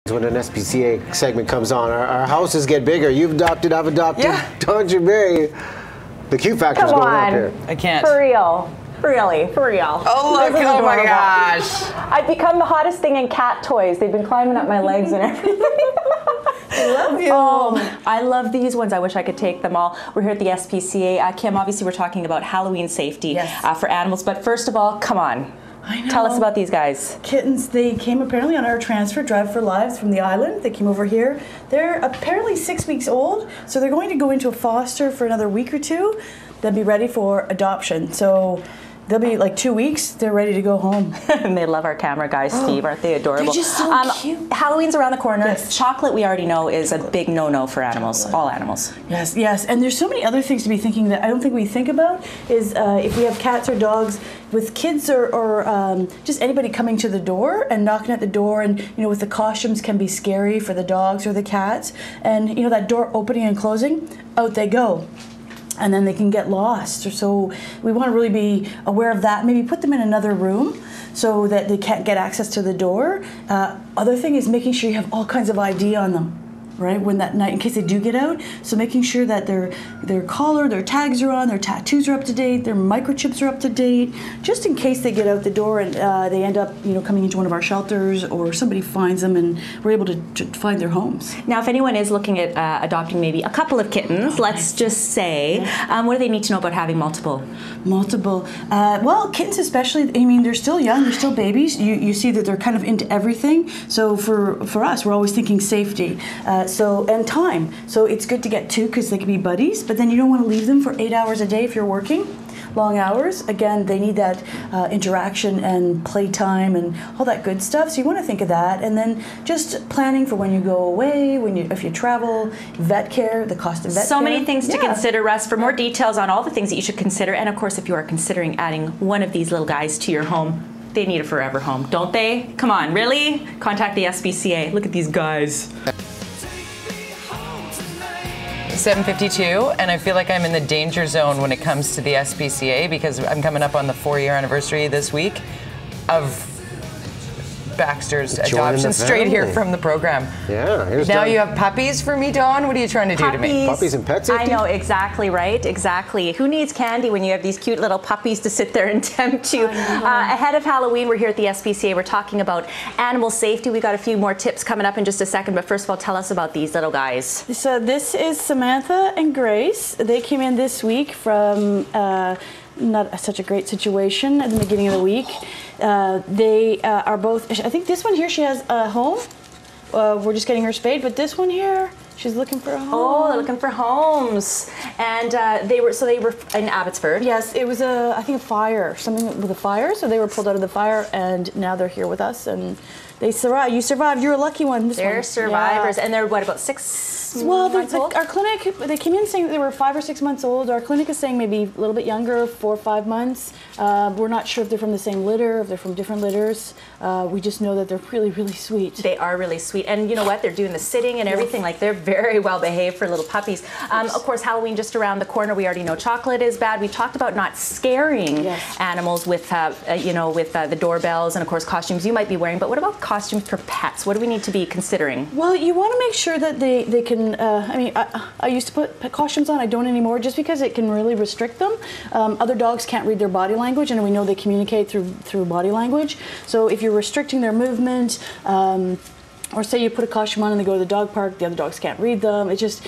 When an SPCA segment comes on, our houses get bigger. You've adopted, I've adopted. Yeah. Don't you, Mary? The Q factor's going up here. I can't. For real. Really, for real. Oh, look. Oh, my gosh. I've become the hottest thing in cat toys. They've been climbing up my legs and everything. I love you. I love these ones. I wish I could take them all. We're here at the SPCA. Kim, obviously we're talking about Halloween safety for animals. But first of all, come on. I know. Tell us about these guys. Kittens, they came apparently on our transfer, Drive for Lives, from the island. They came over here. They're apparently 6 weeks old, so they're going to go into a foster for another week or two. They'll be ready for adoption. So they'll be like 2 weeks, they're ready to go home. And they love our camera guys, Steve. Aren't they adorable? They're just so cute. Halloween's around the corner. Yes. Chocolate, we already know, is a big no-no for animals, all animals. Yes, yes. And there's so many other things to be thinking that I don't think we think about is if we have cats or dogs with kids or just anybody coming to the door and knocking at the door, and with the costumes can be scary for the dogs or the cats, and that door opening and closing, out they go. And then they can get lost. So we want to really be aware of that. Maybe put them in another room so that they can't get access to the door. Other thing is making sure you have all kinds of ID on them, right? When that night, in case they do get out. So making sure that their collar, their tags are on, their tattoos are up to date, their microchips are up to date, just in case they get out the door and they end up, coming into one of our shelters, or somebody finds them and we're able to find their homes. Now, if anyone is looking at adopting maybe a couple of kittens, let's just say, what do they need to know about having multiple? Multiple. Well, kittens especially, they're still young, they're still babies. You see that they're kind of into everything. So for us, we're always thinking safety. And time. So it's good to get two because they can be buddies, but then you don't want to leave them for 8 hours a day if you're working. Long hours. Again, they need that interaction and playtime and all that good stuff. So you want to think of that, and then just planning for when you go away, if you travel, vet care, the cost of vet care. So many things to consider, Russ. For more details on all the things that you should consider, and of course, if you are considering adding one of these little guys to your home, they need a forever home, don't they? Come on, really? Contact the SPCA. Look at these guys. 7:52, and I feel like I'm in the danger zone when it comes to the SPCA because I'm coming up on the 4-year anniversary this week of Baxter's adoption, straight here from the program. Yeah, here's now Don. You have puppies for me, Dawn? What are you trying to do to me? Puppies and pet safety? I know, exactly right, exactly. Who needs candy when you have these cute little puppies to sit there and tempt you? Ahead of Halloween, we're here at the SPCA. We're talking about animal safety. We've got a few more tips coming up in just a second, but first of all, tell us about these little guys. So this is Samantha and Grace. They came in this week from not such a great situation at the beginning of the week. They are both, I think this one here, she has a home. We're just getting her spayed, but this one here, she's looking for a home. Oh, they're looking for homes. And they were in Abbotsford. Yes, it was I think a fire, something with a fire. So they were pulled out of the fire, and now they're here with us, and they survived. You survived. You're a lucky one. They're survivors, and they're what, about 6 months old? Our clinic, they came in saying that they were 5 or 6 months old. Our clinic is saying maybe a little bit younger, 4 or 5 months. We're not sure if they're from the same litter, if they're from different litters. We just know that they're really, really sweet. They are really sweet, and you know what? They're doing the sitting and everything. Like, they're very well behaved for little puppies. Of course, Halloween just around the corner. We already know chocolate is bad. We talked about not scaring animals with, the doorbells and of course costumes you might be wearing. But what about costumes for pets? What do we need to be considering? Well, you want to make sure that they can. I used to put pet costumes on. I don't anymore, just because it can really restrict them. Other dogs can't read their body language, and we know they communicate through body language. So if you're restricting their movement, or say you put a costume on and they go to the dog park, the other dogs can't read them. It's just,